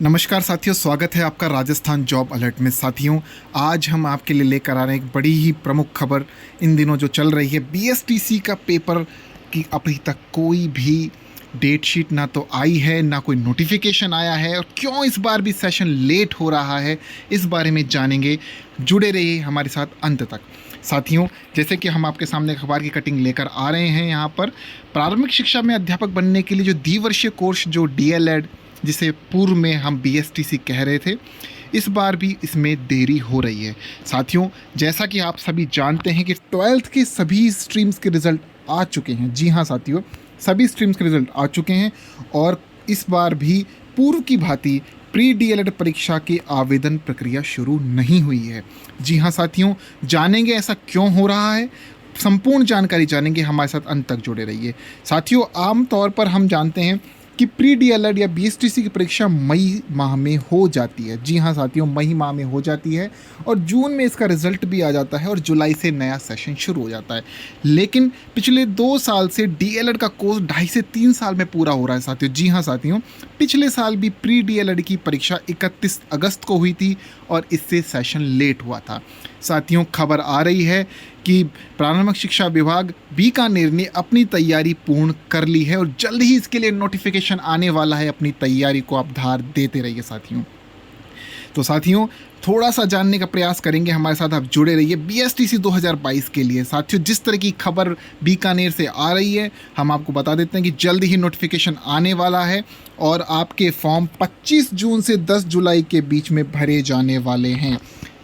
नमस्कार साथियों, स्वागत है आपका राजस्थान जॉब अलर्ट में। साथियों, आज हम आपके लिए लेकर आ रहे हैं एक बड़ी ही प्रमुख खबर इन दिनों जो चल रही है। बीएसटीसी का पेपर की अभी तक कोई भी डेट शीट ना तो आई है, ना कोई नोटिफिकेशन आया है, और क्यों इस बार भी सेशन लेट हो रहा है, इस बारे में जानेंगे। जुड़े रहिए हमारे साथ अंत तक। साथियों, जैसे कि हम आपके सामने अखबार की कटिंग लेकर आ रहे हैं, यहाँ पर प्रारंभिक शिक्षा में अध्यापक बनने के लिए जो द्विवर्षीय कोर्स जो DLED, जिसे पूर्व में हम BSTC कह रहे थे, इस बार भी इसमें देरी हो रही है। साथियों, जैसा कि आप सभी जानते हैं कि 12th के सभी स्ट्रीम्स के रिज़ल्ट आ चुके हैं। जी हाँ साथियों, सभी स्ट्रीम्स के रिज़ल्ट आ चुके हैं और इस बार भी पूर्व की भांति प्री DLED परीक्षा की आवेदन प्रक्रिया शुरू नहीं हुई है। जी हाँ साथियों, जानेंगे ऐसा क्यों हो रहा है, संपूर्ण जानकारी जानेंगे। हमारे साथ अंत तक जुड़े रहिए। साथियों, आमतौर पर हम जानते हैं कि प्री DLED या BSTC की परीक्षा मई माह में हो जाती है। जी हाँ साथियों, मई माह में हो जाती है और जून में इसका रिजल्ट भी आ जाता है और जुलाई से नया सेशन शुरू हो जाता है। लेकिन पिछले 2 साल से DLED का कोर्स 2.5 से 3 साल में पूरा हो रहा है साथियों। जी हाँ साथियों, पिछले साल भी प्री DLED की परीक्षा 31 अगस्त को हुई थी और इससे सेशन लेट हुआ था। साथियों, खबर आ रही है कि प्रारंभिक शिक्षा विभाग बीकानेर ने अपनी तैयारी पूर्ण कर ली है और जल्द ही इसके लिए नोटिफिकेशन आने वाला है। अपनी तैयारी को आप धार देते रहिए साथियों। तो साथियों, थोड़ा सा जानने का प्रयास करेंगे, हमारे साथ आप जुड़े रहिए BSTC 2022 के लिए। साथियों, जिस तरह की खबर बीकानेर से आ रही है, हम आपको बता देते हैं कि जल्द ही नोटिफिकेशन आने वाला है और आपके फॉर्म 25 जून से 10 जुलाई के बीच में भरे जाने वाले हैं।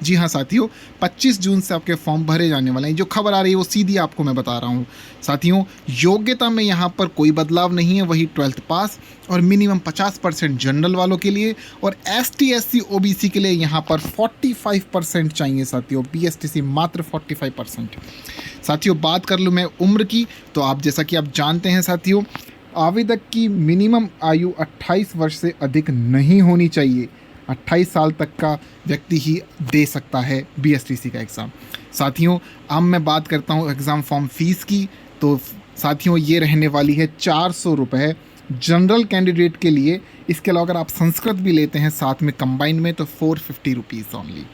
जी हाँ साथियों, 25 जून से आपके फॉर्म भरे जाने वाले हैं। जो खबर आ रही है वो सीधी आपको मैं बता रहा हूँ। साथियों, योग्यता में यहाँ पर कोई बदलाव नहीं है, वही 12th पास और मिनिमम 50% जनरल वालों के लिए, और ST SC OBC के लिए यहाँ पर 45% चाहिए साथियों। BSTC मात्र 45%। साथियों, बात कर लूँ मैं उम्र की, तो आप जैसा कि आप जानते हैं साथियों, आवेदक की मिनिमम आयु 28 वर्ष से अधिक नहीं होनी चाहिए। 28 साल तक का व्यक्ति ही दे सकता है BSTC का एग्ज़ाम। साथियों, अब मैं बात करता हूँ एग्ज़ाम फॉर्म फ़ीस की। तो साथियों, ये रहने वाली है 400 रुपये जनरल कैंडिडेट के लिए। इसके अलावा अगर आप संस्कृत भी लेते हैं साथ में कंबाइन में, तो 450 रुपीज़ ओनली।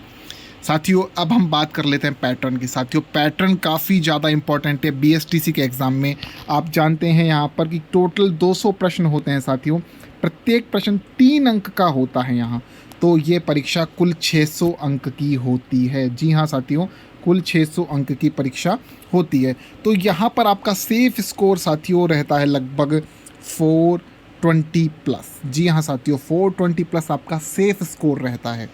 साथियों, अब हम बात कर लेते हैं पैटर्न की। साथियों, पैटर्न काफ़ी ज़्यादा इंपॉर्टेंट है BSTC के एग्ज़ाम में। आप जानते हैं यहाँ पर कि टोटल 200 प्रश्न होते हैं साथियों। प्रत्येक प्रश्न 3 अंक का होता है यहाँ, तो ये परीक्षा कुल 600 अंक की होती है। जी हाँ साथियों, कुल 600 अंक की परीक्षा होती है। तो यहाँ पर आपका सेफ स्कोर साथियों रहता है लगभग 420 प्लस। जी हाँ साथियों, 420 प्लस आपका सेफ स्कोर रहता है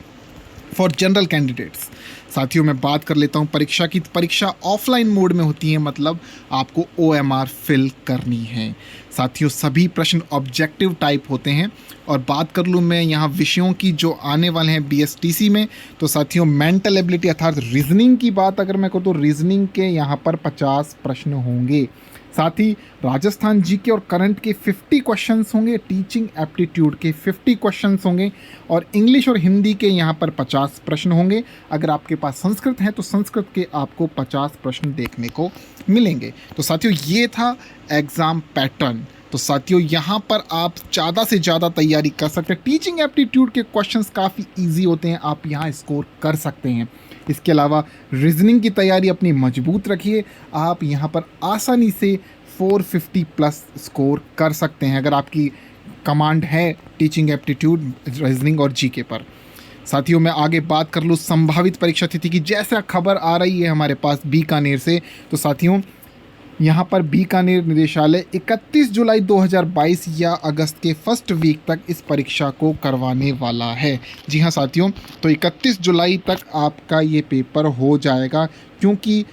फॉर जनरल कैंडिडेट्स। साथियों, मैं बात कर लेता हूँ परीक्षा की। परीक्षा ऑफलाइन मोड में होती है, मतलब आपको OMR फिल करनी है। साथियों, सभी प्रश्न ऑब्जेक्टिव टाइप होते हैं। और बात कर लूँ मैं यहाँ विषयों की जो आने वाले हैं BSTC में, तो साथियों मेंटल एबिलिटी अर्थात रीजनिंग की बात अगर मैं कहूँ तो रीजनिंग के यहाँ पर 50 प्रश्न होंगे। साथ ही राजस्थान GK और करंट के 50 क्वेश्चंस होंगे, टीचिंग एप्टीट्यूड के 50 क्वेश्चंस होंगे और इंग्लिश और हिंदी के यहाँ पर 50 प्रश्न होंगे। अगर आपके पास संस्कृत है तो संस्कृत के आपको 50 प्रश्न देखने को मिलेंगे। तो साथियों, ये था एग्ज़ाम पैटर्न। तो साथियों, यहाँ पर आप ज़्यादा से ज़्यादा तैयारी कर सकते हैं। टीचिंग एप्टीट्यूड के क्वेश्चंस काफ़ी इजी होते हैं, आप यहाँ स्कोर कर सकते हैं। इसके अलावा रीजनिंग की तैयारी अपनी मजबूत रखिए, आप यहाँ पर आसानी से 450 प्लस स्कोर कर सकते हैं अगर आपकी कमांड है टीचिंग एप्टीट्यूड, रीजनिंग और GK पर। साथियों, मैं आगे बात कर लूँ संभावित परीक्षा तिथि की। जैसा खबर आ रही है हमारे पास बीकानेर से, तो साथियों यहाँ पर बीकानेर निदेशालय 31 जुलाई 2022 या अगस्त के फर्स्ट वीक तक इस परीक्षा को करवाने वाला है। जी हाँ साथियों, तो 31 जुलाई तक आपका ये पेपर हो जाएगा, क्योंकि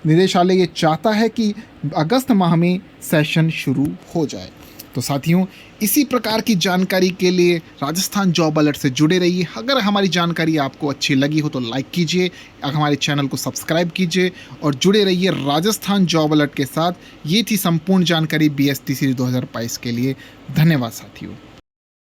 निदेशालय ये चाहता है कि अगस्त माह में सेशन शुरू हो जाए। तो साथियों, इसी प्रकार की जानकारी के लिए राजस्थान जॉब अलर्ट से जुड़े रहिए। अगर हमारी जानकारी आपको अच्छी लगी हो तो लाइक कीजिए, हमारे चैनल को सब्सक्राइब कीजिए और जुड़े रहिए राजस्थान जॉब अलर्ट के साथ। ये थी संपूर्ण जानकारी BSTC 2022 के लिए। धन्यवाद साथियों।